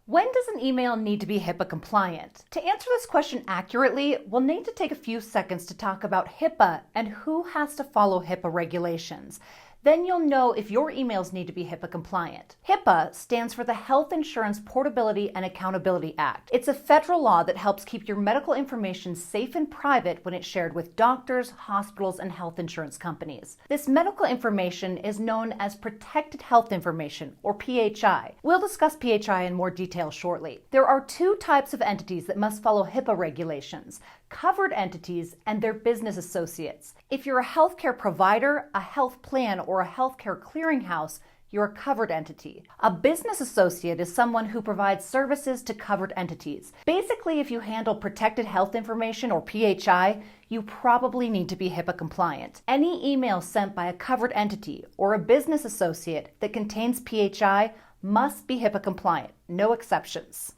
When does an email need to be HIPAA compliant? To answer this question accurately, we'll need to take a few seconds to talk about HIPAA and who has to follow HIPAA regulations. Then you'll know if your emails need to be HIPAA compliant. HIPAA stands for the Health Insurance Portability and Accountability Act. It's a federal law that helps keep your medical information safe and private when it's shared with doctors, hospitals, and health insurance companies. This medical information is known as Protected Health Information, or PHI. We'll discuss PHI in more detail shortly. There are two types of entities that must follow HIPAA regulations: covered entities and their business associates. If you're a healthcare provider, a health plan, or a healthcare clearinghouse, you're a covered entity. A business associate is someone who provides services to covered entities. Basically, if you handle protected health information, or PHI, you probably need to be HIPAA compliant. Any email sent by a covered entity or a business associate that contains PHI must be HIPAA compliant, no exceptions.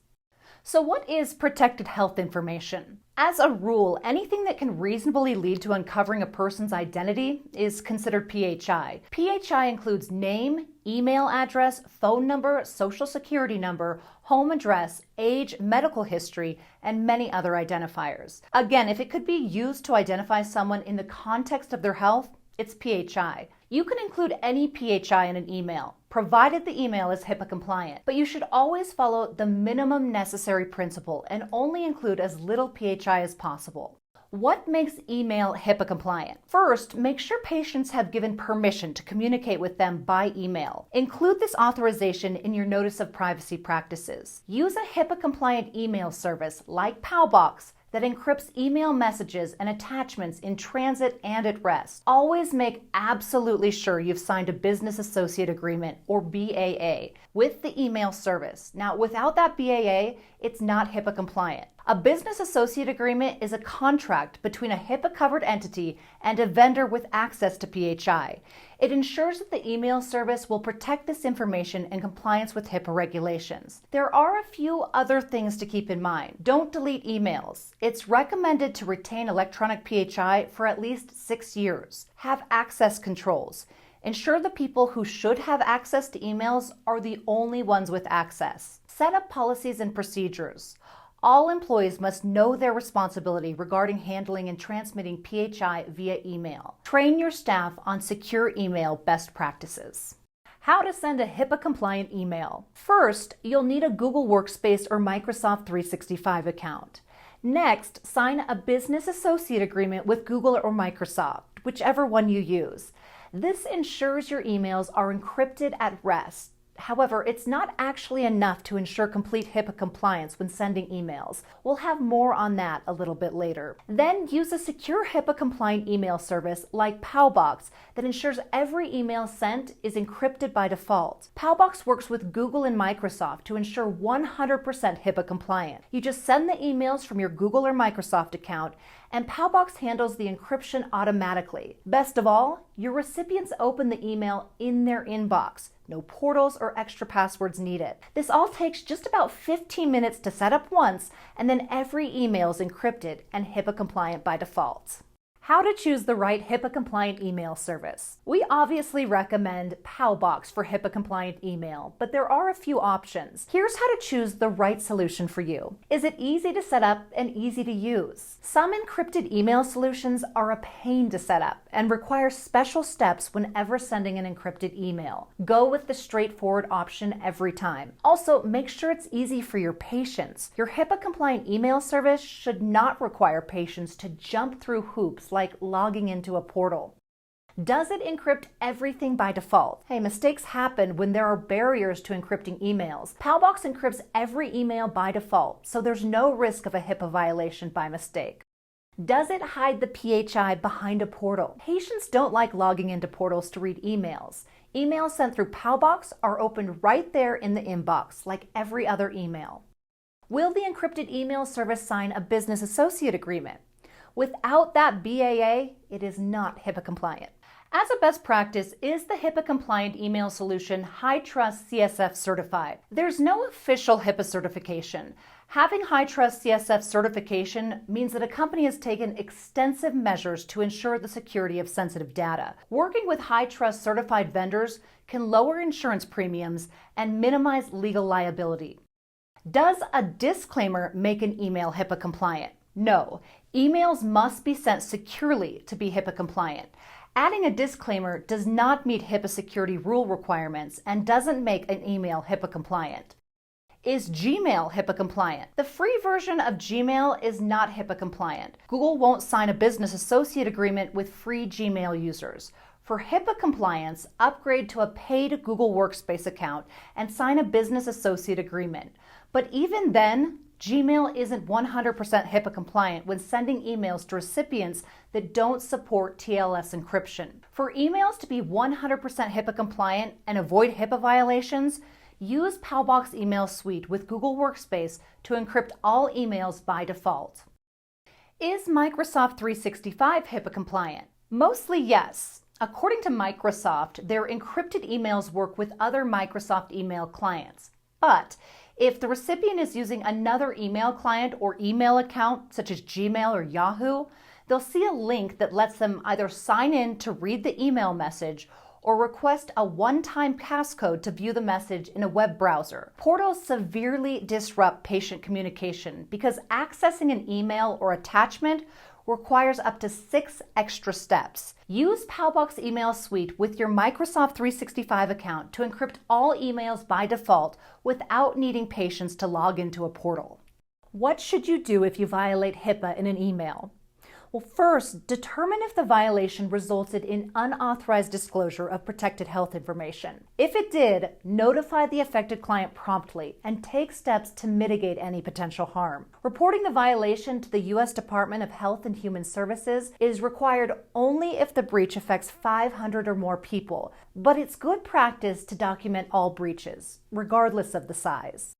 So what is protected health information? As a rule, anything that can reasonably lead to uncovering a person's identity is considered PHI. PHI includes name, email address, phone number, social security number, home address, age, medical history, and many other identifiers. Again, if it could be used to identify someone in the context of their health, it's PHI. You can include any PHI in an email, provided the email is HIPAA compliant, but you should always follow the minimum necessary principle and only include as little PHI as possible. What makes email HIPAA compliant? First, make sure patients have given permission to communicate with them by email. Include this authorization in your Notice of Privacy Practices. Use a HIPAA compliant email service like PowBox that encrypts email messages and attachments in transit and at rest. Always make absolutely sure you've signed a Business Associate Agreement, or BAA, with the email service. Now, without that BAA, it's not HIPAA compliant. A Business Associate Agreement is a contract between a HIPAA-covered entity and a vendor with access to PHI. It ensures that the email service will protect this information in compliance with HIPAA regulations. There are a few other things to keep in mind. Don't delete emails. It's recommended to retain electronic PHI for at least 6 years. Have access controls. Ensure the people who should have access to emails are the only ones with access. Set up policies and procedures. All employees must know their responsibility regarding handling and transmitting PHI via email. Train your staff on secure email best practices. How to send a HIPAA-compliant email. First, you'll need a Google Workspace or Microsoft 365 account. Next, sign a Business Associate Agreement with Google or Microsoft, whichever one you use. This ensures your emails are encrypted at rest. However, it's not actually enough to ensure complete HIPAA compliance when sending emails. We'll have more on that a little bit later. Then use a secure HIPAA-compliant email service like PowBox that ensures every email sent is encrypted by default. PowBox works with Google and Microsoft to ensure 100% HIPAA compliant. You just send the emails from your Google or Microsoft account, and PowBox handles the encryption automatically. Best of all, your recipients open the email in their inbox. No portals or extra passwords needed. This all takes just about 15 minutes to set up once, and then every email is encrypted and HIPAA compliant by default. How to choose the right HIPAA-compliant email service. We obviously recommend PowBox for HIPAA-compliant email, but there are a few options. Here's how to choose the right solution for you. Is it easy to set up and easy to use? Some encrypted email solutions are a pain to set up and require special steps whenever sending an encrypted email. Go with the straightforward option every time. Also, make sure it's easy for your patients. Your HIPAA-compliant email service should not require patients to jump through hoops like logging into a portal. Does it encrypt everything by default? Hey, mistakes happen when there are barriers to encrypting emails. PowBox encrypts every email by default, so there's no risk of a HIPAA violation by mistake. Does it hide the PHI behind a portal? Patients don't like logging into portals to read emails. Emails sent through PowBox are opened right there in the inbox, like every other email. Will the encrypted email service sign a Business Associate Agreement? Without that BAA, it is not HIPAA compliant. As a best practice, is the HIPAA compliant email solution HITRUST CSF certified? There's no official HIPAA certification. Having HITRUST CSF certification means that a company has taken extensive measures to ensure the security of sensitive data. Working with HITRUST certified vendors can lower insurance premiums and minimize legal liability. Does a disclaimer make an email HIPAA compliant? No. Emails must be sent securely to be HIPAA compliant. Adding a disclaimer does not meet HIPAA security rule requirements and doesn't make an email HIPAA compliant. Is Gmail HIPAA compliant? The free version of Gmail is not HIPAA compliant. Google won't sign a business associate agreement with free Gmail users. For HIPAA compliance, upgrade to a paid Google Workspace account and sign a business associate agreement. But even then, Gmail isn't 100% HIPAA compliant when sending emails to recipients that don't support TLS encryption. For emails to be 100% HIPAA compliant and avoid HIPAA violations, use Powbox Email Suite with Google Workspace to encrypt all emails by default. Is Microsoft 365 HIPAA compliant? Mostly yes. According to Microsoft, their encrypted emails work with other Microsoft email clients. But if the recipient is using another email client or email account, such as Gmail or Yahoo, they'll see a link that lets them either sign in to read the email message or request a one-time passcode to view the message in a web browser. Portals severely disrupt patient communication because accessing an email or attachment requires up to 6 extra steps. Use Powbox Email Suite with your Microsoft 365 account to encrypt all emails by default without needing patients to log into a portal. What should you do if you violate HIPAA in an email? Well, first, determine if the violation resulted in unauthorized disclosure of protected health information. If it did, notify the affected client promptly and take steps to mitigate any potential harm. Reporting the violation to the U.S. Department of Health and Human Services is required only if the breach affects 500 or more people, but it's good practice to document all breaches, regardless of the size.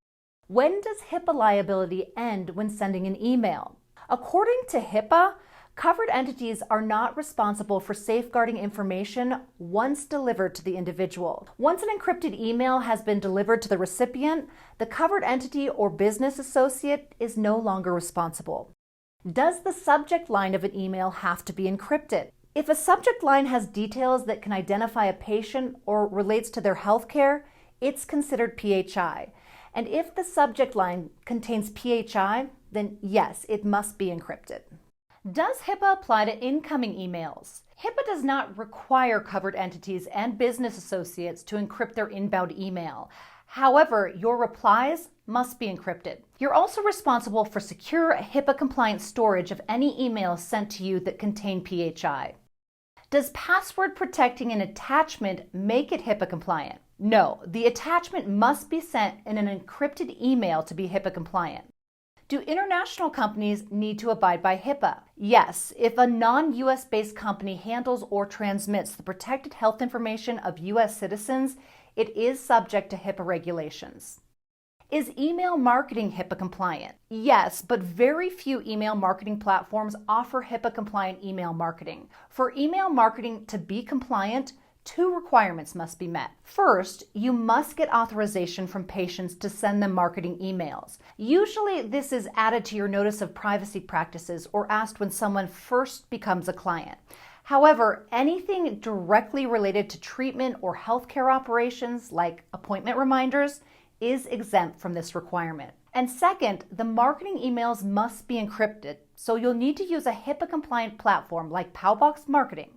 When does HIPAA liability end when sending an email? According to HIPAA, covered entities are not responsible for safeguarding information once delivered to the individual. Once an encrypted email has been delivered to the recipient, the covered entity or business associate is no longer responsible. Does the subject line of an email have to be encrypted? If a subject line has details that can identify a patient or relates to their health care, it's considered PHI. And if the subject line contains PHI, then yes, it must be encrypted. Does HIPAA apply to incoming emails? HIPAA does not require covered entities and business associates to encrypt their inbound email. However, your replies must be encrypted. You're also responsible for secure HIPAA-compliant storage of any emails sent to you that contain PHI. Does password protecting an attachment make it HIPAA compliant? No, the attachment must be sent in an encrypted email to be HIPAA compliant. Do international companies need to abide by HIPAA? Yes, if a non-US based company handles or transmits the protected health information of US citizens, it is subject to HIPAA regulations. Is email marketing HIPAA compliant? Yes, but very few email marketing platforms offer HIPAA compliant email marketing. For email marketing to be compliant, 2 requirements must be met. First, you must get authorization from patients to send them marketing emails. Usually, this is added to your notice of privacy practices or asked when someone first becomes a client. However, anything directly related to treatment or healthcare operations, like appointment reminders, is exempt from this requirement. And second, the marketing emails must be encrypted, so you'll need to use a HIPAA-compliant platform like Powbox Marketing